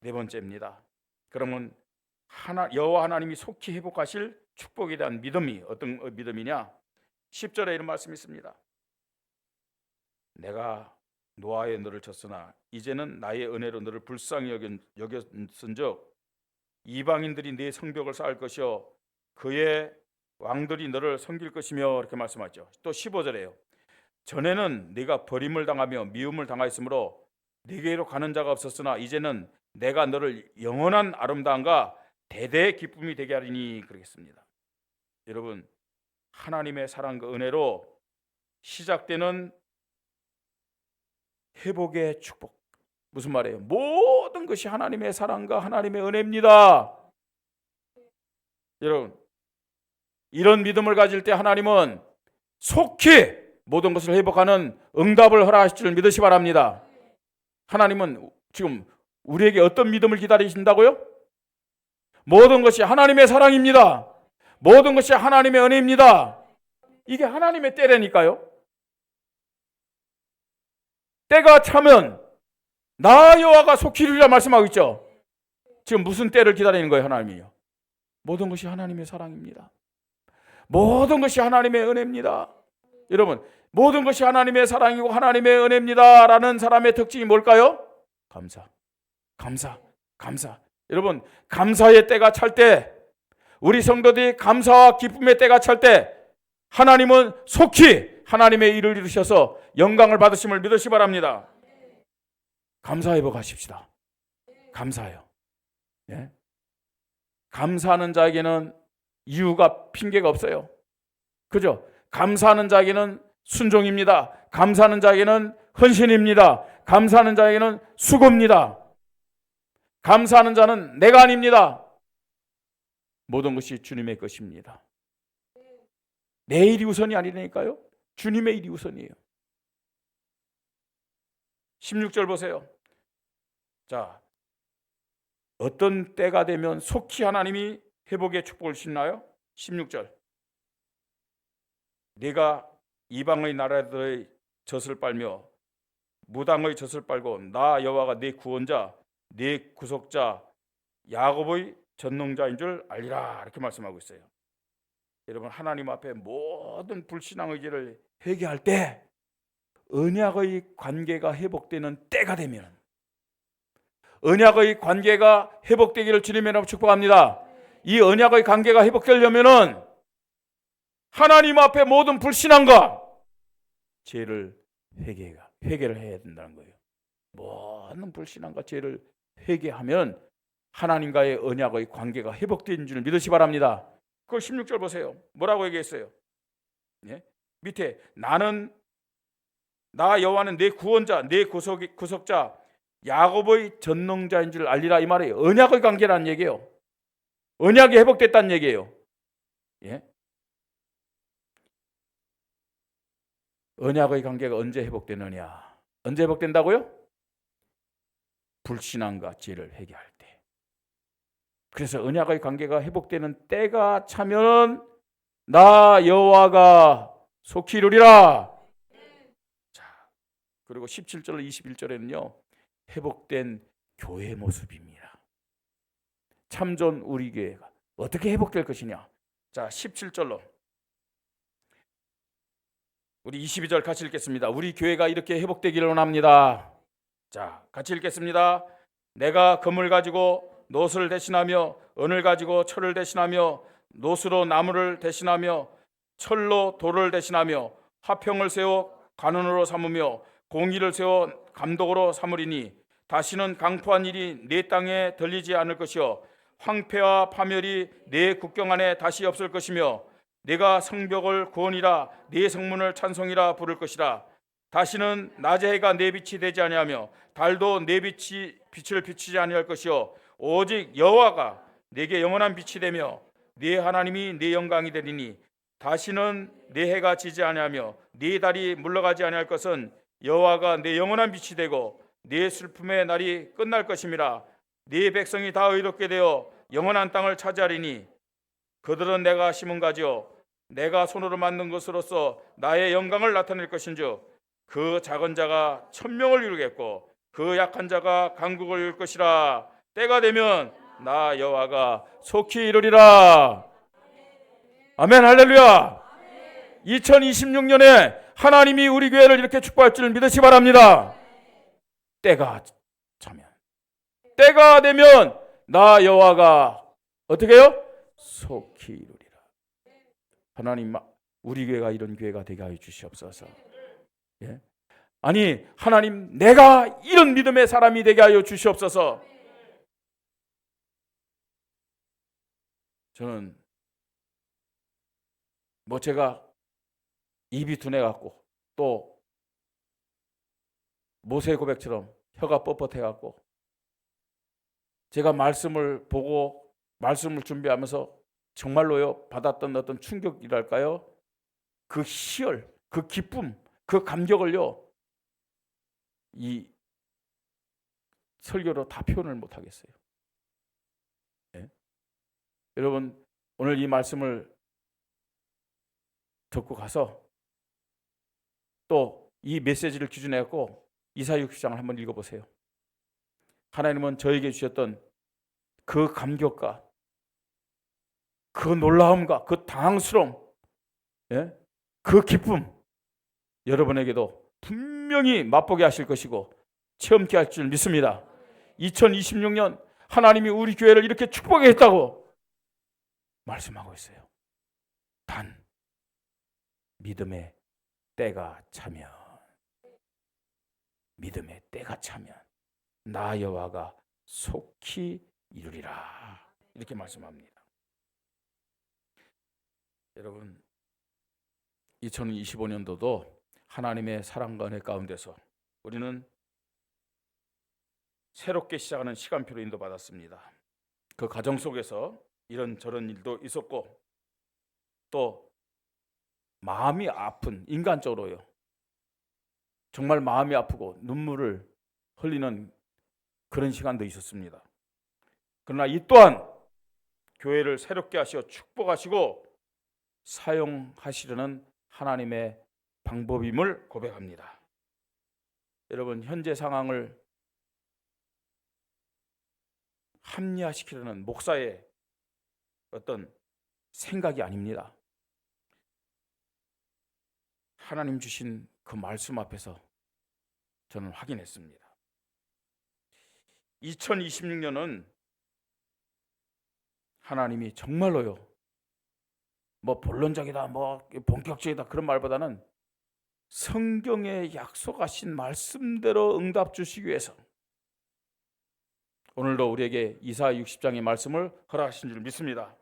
네 번째입니다. 그러면 여호와 하나님이 속히 회복하실 축복에 대한 믿음이 어떤 믿음이냐? 10절에 이런 말씀이 있습니다. 내가 노아의 너를 쳤으나 이제는 나의 은혜로 너를 불쌍히 여겼은즉 이방인들이 네 성벽을 쌓을 것이요 그의 왕들이 너를 섬길 것이며 이렇게 말씀하죠. 또 15절에요. 전에는 네가 버림을 당하며 미움을 당하였으므로 네게로 가는 자가 없었으나 이제는 내가 너를 영원한 아름다움과 대대의 기쁨이 되게 하리니 그러겠습니다. 여러분 하나님의 사랑과 은혜로 시작되는 회복의 축복. 무슨 말이에요? 모든 것이 하나님의 사랑과 하나님의 은혜입니다. 여러분 이런 믿음을 가질 때 하나님은 속히 모든 것을 회복하는 응답을 허락하실 줄 믿으시 바랍니다. 하나님은 지금 우리에게 어떤 믿음을 기다리신다고요? 모든 것이 하나님의 사랑입니다. 모든 것이 하나님의 은혜입니다. 이게 하나님의 때라니까요. 때가 차면 나 여호와가 속히 이루리라 말씀하고 있죠. 지금 무슨 때를 기다리는 거예요, 하나님이요? 모든 것이 하나님의 사랑입니다. 모든 것이 하나님의 은혜입니다. 여러분, 모든 것이 하나님의 사랑이고 하나님의 은혜입니다 라는 사람의 특징이 뭘까요? 감사. 여러분, 감사의 때가 찰 때, 우리 성도들이 감사와 기쁨의 때가 찰 때 하나님은 속히 하나님의 일을 이루셔서 영광을 받으심을 믿으시 바랍니다. 감사해 보가십시다. 감사해요. 예? 감사하는 자에게는 이유가 핑계가 없어요. 그죠? 감사하는 자에게는 순종입니다. 감사하는 자에게는 헌신입니다. 감사하는 자에게는 수고입니다. 감사하는 자는 내가 아닙니다. 모든 것이 주님의 것입니다. 내 일이 우선이 아니라니까요. 주님의 일이 우선이에요. 16절 보세요. 자, 어떤 때가 되면 속히 하나님이 회복의 축복을 주시나요? 16절. 내가 이방의 나라들의 젖을 빨며 무당의 젖을 빨고 나 여호와가 내 구원자 내 구속자 야곱의 전능자인 줄 알리라 이렇게 말씀하고 있어요. 여러분, 하나님 앞에 모든 불신앙의 죄를 회개할 때 언약의 관계가 회복되는 때가 되면 언약의 관계가 회복되기를 주님의 이름으로 축복합니다. 이 언약의 관계가 회복되려면은 하나님 앞에 모든 불신앙과 죄를 회개를 해야 된다는 거예요. 모든 불신앙과 죄를 회개하면 하나님과의 언약의 관계가 회복된 줄 믿으시 바랍니다. 그걸 16절 보세요. 뭐라고 얘기했어요? 예? 밑에 나는 나 여호와는 내 구원자 내 구속자 야곱의 전능자인 줄 알리라 이 말이에요. 언약의 관계라는 얘기예요. 언약이 회복됐다는 얘기예요. 예? 언약의 관계가 언제 회복되느냐? 언제 회복된다고요? 불신앙과 죄를 회개할 때. 그래서 언약의 관계가 회복되는 때가 차면 나 여호와가 속히 이루리라. 자, 그리고 17절 21절에는요. 회복된 교회 모습입니다. 참전 우리 교회가 어떻게 회복될 것이냐? 자, 17절로 우리 22절 같이 읽겠습니다. 우리 교회가 이렇게 회복되기를 원합니다. 자, 같이 읽겠습니다. 내가 금을 가지고 노스를 대신하며 은을 가지고 철을 대신하며 노스로 나무를 대신하며 철로 돌을 대신하며 화평을 세워 관원으로 삼으며 공의를 세워 감독으로 삼으리니 다시는 강포한 일이 내 땅에 들리지 않을 것이요 황폐와 파멸이 내 국경 안에 다시 없을 것이며 내가 성벽을 구원이라 네 성문을 찬송이라 부를 것이라. 다시는 낮의 해가 내 빛이 되지 아니하며 달도 내 빛을 비치지 아니할 것이요 오직 여호와가 내게 영원한 빛이 되며 네 하나님이 네 영광이 되리니 다시는 네 해가 지지 아니하며 네 달이 물러가지 아니할 것은 여호와가 내 영원한 빛이 되고 네 슬픔의 날이 끝날 것임이라. 네 백성이 다 의롭게 되어 영원한 땅을 차지하리니 그들은 내가 심은 가지요 내가 손으로 만든 것으로서 나의 영광을 나타낼 것인즉 그 작은 자가 천명을 이루겠고 그 약한 자가 강국을 이룰 것이라. 때가 되면 나 여호와가 속히 이루리라. 아멘 할렐루야. 2026년에 하나님이 우리 교회를 이렇게 축복할 줄 믿으시 바랍니다. 때가 차면 때가 되면 나 여호와가 어떻게 해요? 속히 이루리라. 하나님 우리 교회가 이런 교회가 되게 하여 주시옵소서. 예? 아니 하나님 내가 이런 믿음의 사람이 되게 하여 주시옵소서. 저는 제가 입이 둔해 갖고 또 모세 고백처럼 혀가 뻣뻣해 갖고 제가 말씀을 보고 말씀을 준비하면서 정말로요 받았던 어떤 충격이랄까요? 그 희열, 그 기쁨, 그 감격을요 이 설교로 다 표현을 못 하겠어요. 네? 여러분 오늘 이 말씀을 듣고 가서 또 이 메시지를 기준에 갖고 이사야 60장을 한번 읽어보세요. 하나님은 저에게 주셨던 그 감격과 그 놀라움과 그 당황스러움, 그 기쁨, 여러분에게도 분명히 맛보게 하실 것이고 체험케 할 줄 믿습니다. 2026년 하나님이 우리 교회를 이렇게 축복해 했다고 말씀하고 있어요. 단 믿음의 때가 차면, 믿음의 때가 차면 나 여호와가 속히 이루리라, 이렇게 말씀합니다. 여러분, 2025년도도 하나님의 사랑과 은혜 가운데서 우리는 새롭게 시작하는 시간표로 인도받았습니다. 그 과정 속에서 이런저런 일도 있었고 또 마음이 아픈, 인간적으로요, 정말 마음이 아프고 눈물을 흘리는 그런 시간도 있었습니다. 그러나 이 또한 교회를 새롭게 하시어 축복하시고 사용하시려는 하나님의 방법임을 고백합니다. 여러분, 현재 상황을 합리화시키려는 목사의 어떤 생각이 아닙니다. 하나님 주신 그 말씀 앞에서 저는 확인했습니다. 2026년은 하나님이 정말로요, 뭐 본론적이다, 뭐 본격적이다 그런 말보다는 성경에 약속하신 말씀대로 응답 주시기 위해서 오늘도 우리에게 이사야 60장의 말씀을 허락하신 줄 믿습니다.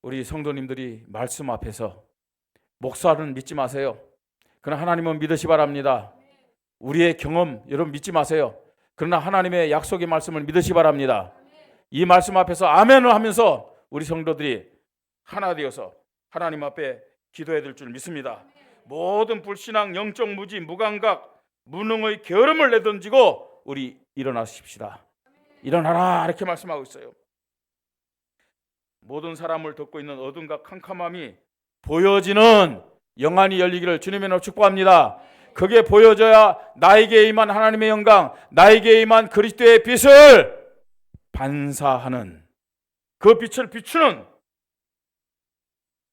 우리 성도님들이 말씀 앞에서 목사는 믿지 마세요. 그러나 하나님은 믿으시 바랍니다. 우리의 경험 여러분 믿지 마세요. 그러나 하나님의 약속의 말씀을 믿으시 바랍니다. 이 말씀 앞에서 아멘을 하면서 우리 성도들이 하나 되어서 하나님 앞에 기도해야 될 줄 믿습니다. 모든 불신앙, 영적 무지, 무감각, 무능의 게으름을 내던지고 우리 일어나십시다. 일어나라, 이렇게 말씀하고 있어요. 모든 사람을 덮고 있는 어둠과 캄캄함이 보여지는 영안이 열리기를 주님의 이름으로 축복합니다. 그게 보여져야 나에게 임한 하나님의 영광, 나에게 임한 그리스도의 빛을 반사하는, 그 빛을 비추는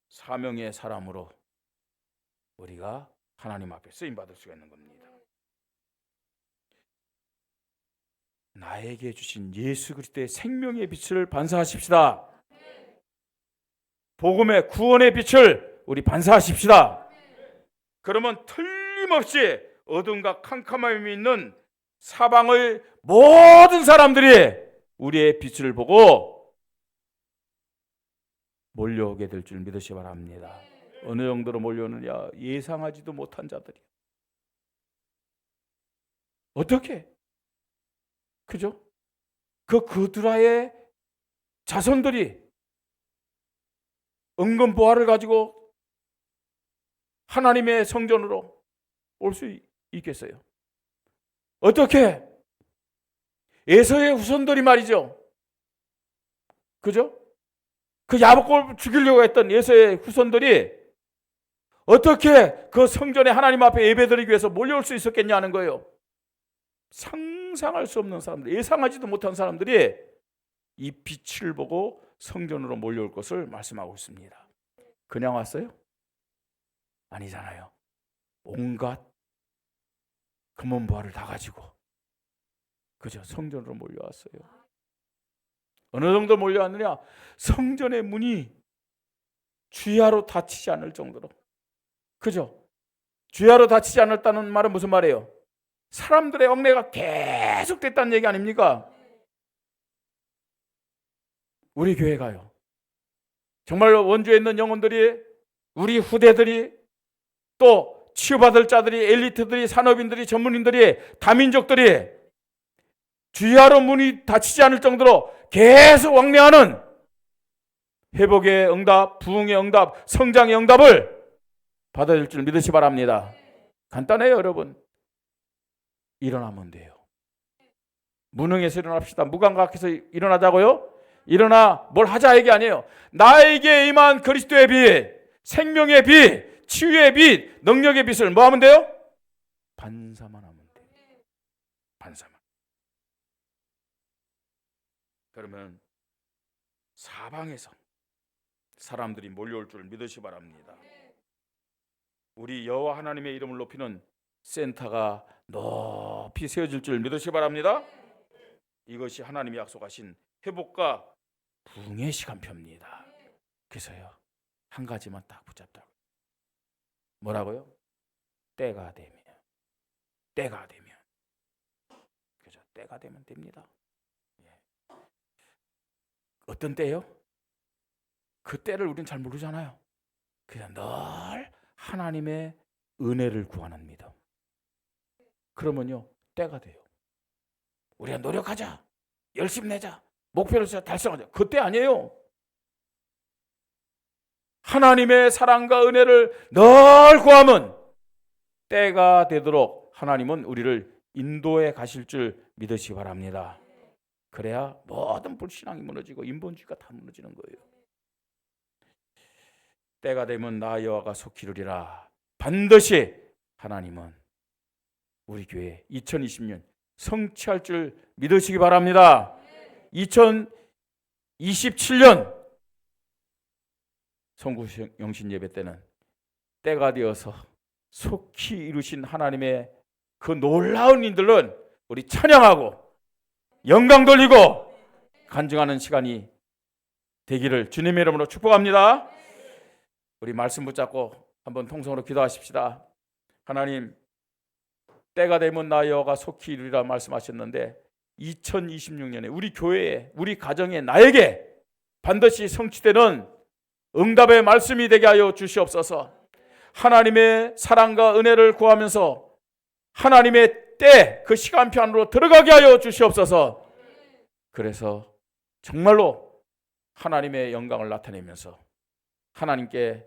사명의 사람으로 우리가 하나님 앞에 쓰임받을 수가 있는 겁니다. 나에게 주신 예수 그리스도의 생명의 빛을 반사하십시다. 복음의 구원의 빛을 우리 반사하십시다. 그러면 틀림없이 어둠과 캄캄함이 있는 사방의 모든 사람들이 우리의 빛을 보고 몰려오게 될 줄 믿으시 바랍니다. 어느 정도로 몰려오느냐? 예상하지도 못한 자들이. 어떻게? 그죠? 그 그드라의 자손들이 은근보화를 가지고 하나님의 성전으로 올 수 있겠어요? 어떻게? 에서의 후손들이 말이죠. 그죠? 그 야곱을 죽이려고 했던 에서의 후손들이 어떻게 그 성전에 하나님 앞에 예배드리기 위해서 몰려올 수 있었겠냐는 거예요. 상상할 수 없는 사람들, 예상하지도 못한 사람들이 이 빛을 보고 성전으로 몰려올 것을 말씀하고 있습니다. 그냥 왔어요? 아니잖아요. 온갖 금은보화를 다 가지고, 그죠? 성전으로 몰려왔어요. 어느 정도 몰려왔느냐? 성전의 문이 주야로 닫히지 않을 정도로. 그죠? 주야로 닫히지 않았다는 말은 무슨 말이에요? 사람들의 얽매가 계속 됐다는 얘기 아닙니까? 우리 교회가요, 정말 원주에 있는 영혼들이, 우리 후대들이, 또 치유받을 자들이, 엘리트들이, 산업인들이, 전문인들이, 다민족들이 주야로 문이 닫히지 않을 정도로 계속 왕래하는 회복의 응답, 부흥의 응답, 성장의 응답을 받아야 될 줄 믿으시 바랍니다. 간단해요, 여러분. 일어나면 돼요. 무능해서 일어납시다. 무감각해서 일어나자고요? 일어나 뭘 하자 얘기 아니에요. 나에게 임한 그리스도의 빛, 생명의 빛, 치유의 빛, 능력의 빛을 뭐 하면 돼요? 반사만 하면 돼요. 반사만. 그러면 사방에서 사람들이 몰려올 줄 믿으시 바랍니다. 우리 여호와 하나님의 이름을 높이는 센터가 높이 세워질 줄 믿으시 바랍니다. 이것이 하나님이 약속하신 회복과 부흥의 시간표입니다. 그래서요, 한 가지만 딱 붙잡자고. 뭐라고요? 때가 되면. 그죠? 때가 되면 됩니다. 어떤 때요? 그 때를 우리는 잘 모르잖아요. 그냥 늘 하나님의 은혜를 구하는 믿음. 그러면요, 때가 돼요. 우리가 노력하자, 열심히 내자, 목표를 달성하자. 그때 아니에요. 하나님의 사랑과 은혜를 늘 구하면 때가 되도록 하나님은 우리를 인도해 가실 줄 믿으시기 바랍니다. 그래야 모든 불신앙이 무너지고 인본주의가 다 무너지는 거예요. 때가 되면 나 여호와가 속히 이루리라. 반드시 하나님은 우리 교회 2020년 성취할 줄 믿으시기 바랍니다. 2027년 성구영신 예배 때는 때가 되어서 속히 이루신 하나님의 그 놀라운 일들은 우리 찬양하고 영광 돌리고 간증하는 시간이 되기를 주님의 이름으로 축복합니다. 우리 말씀 붙잡고 한번 통성으로 기도하십시다. 하나님, 때가 되면 나 여호와가 속히 이루리라 말씀하셨는데 2026년에 우리 교회에, 우리 가정에, 나에게 반드시 성취되는 응답의 말씀이 되게 하여 주시옵소서. 하나님의 사랑과 은혜를 구하면서 하나님의 때, 그 시간표 안으로 들어가게 하여 주시옵소서. 그래서 정말로 하나님의 영광을 나타내면서 하나님께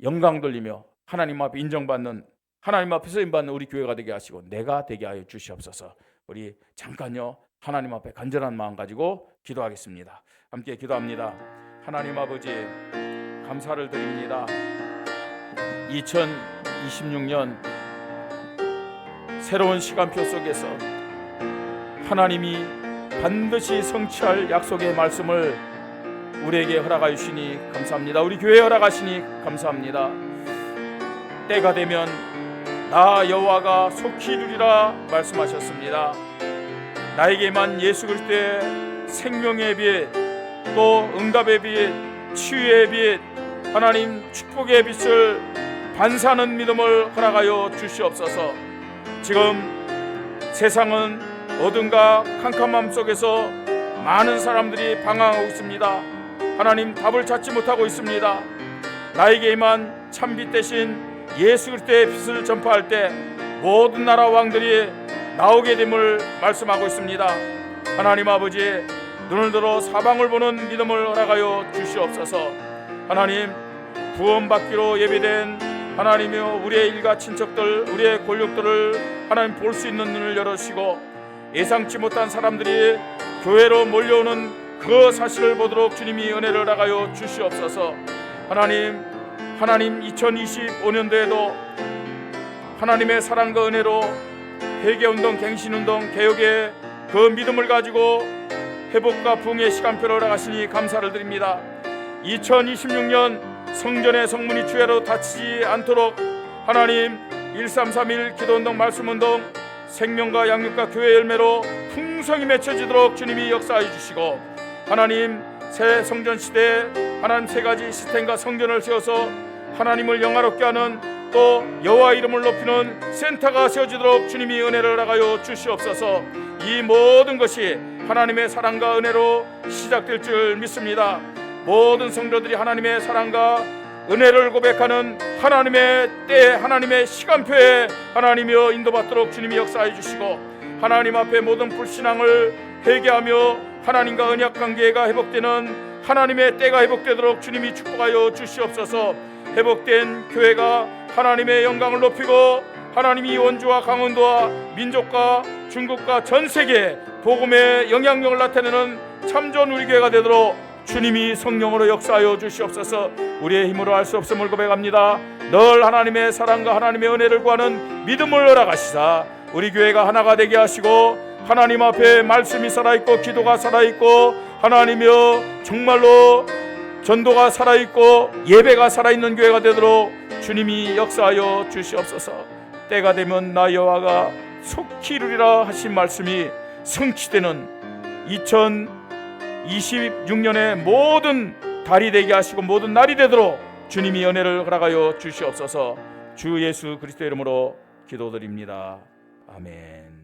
영광 돌리며 하나님 앞에 인정받는, 하나님 앞에 쓰임받는 우리 교회가 되게 하시고 내가 되게 하여 주시옵소서. 우리 잠깐요, 하나님 앞에 간절한 마음 가지고 기도하겠습니다. 함께 기도합니다. 하나님 아버지, 감사를 드립니다. 2026년 새로운 시간표 속에서 하나님이 반드시 성취할 약속의 말씀을 우리에게 허락하여 주시니 감사합니다. 우리 교회에 허락하시니 감사합니다. 때가 되면 나 여호와가 속히 이루리라 말씀하셨습니다. 나에게만 예수 그리스도의 생명의 빛, 또 응답의 빛, 치유의 빛, 하나님 축복의 빛을 반사하는 믿음을 허락하여 주시옵소서. 지금 세상은 어둠과 캄캄함 속에서 많은 사람들이 방황하고 있습니다. 하나님, 답을 찾지 못하고 있습니다. 나에게만 참빛 대신 예수 그리스도의 빛을 전파할 때 모든 나라 왕들이 나오게 됨을 말씀하고 있습니다. 하나님 아버지, 눈을 들어 사방을 보는 믿음을 허락하여 주시옵소서. 하나님, 구원받기로 예비된 하나님이여 우리의 일가 친척들, 우리의 권력들을 하나님 볼 수 있는 눈을 열어주시고 예상치 못한 사람들이 교회로 몰려오는 그 사실을 보도록 주님이 은혜를 허락하여 주시옵소서. 하나님 2025년도에도 하나님의 사랑과 은혜로 회개운동, 갱신운동, 개혁의 그 믿음을 가지고 회복과 부흥의 시간표를 허락하시니 감사를 드립니다. 2026년 성전의 성문이 주야로 닫히지 않도록 하나님 1331 기도운동, 말씀운동, 생명과 양육과 교회 열매로 풍성히 맺혀지도록 주님이 역사해 주시고, 하나님 새 성전 시대에 하나님 세 가지 시스템과 성전을 세워서 하나님을 영화롭게 하는, 또 여호와 이름을 높이는 센터가 세워지도록 주님이 은혜를 허락하여 주시옵소서. 이 모든 것이 하나님의 사랑과 은혜로 시작될 줄 믿습니다. 모든 성도들이 하나님의 사랑과 은혜를 고백하는 하나님의 때, 하나님의 시간표에 하나님이여 인도받도록 주님이 역사해 주시고, 하나님 앞에 모든 불신앙을 회개하며 하나님과 언약 관계가 회복되는 하나님의 때가 회복되도록 주님이 축복하여 주시옵소서. 회복된 교회가 하나님의 영광을 높이고 하나님이 원주와 강원도와 민족과 중국과 전 세계에 복음의 영향력을 나타내는 참전 우리 교회가 되도록 주님이 성령으로 역사하여 주시옵소서. 우리의 힘으로 할 수 없음을 고백합니다. 늘 하나님의 사랑과 하나님의 은혜를 구하는 믿음을 허락하시사 우리 교회가 하나가 되게 하시고 하나님 앞에 말씀이 살아있고 기도가 살아있고 하나님이여 정말로 전도가 살아있고 예배가 살아있는 교회가 되도록 주님이 역사하여 주시옵소서. 때가 되면 나 여호와가 속히 이루리라 하신 말씀이 성취되는 2026년의 모든 달이 되게 하시고 모든 날이 되도록 주님이 은혜를 허락하여 주시옵소서. 주 예수 그리스도의 이름으로 기도드립니다. 아멘.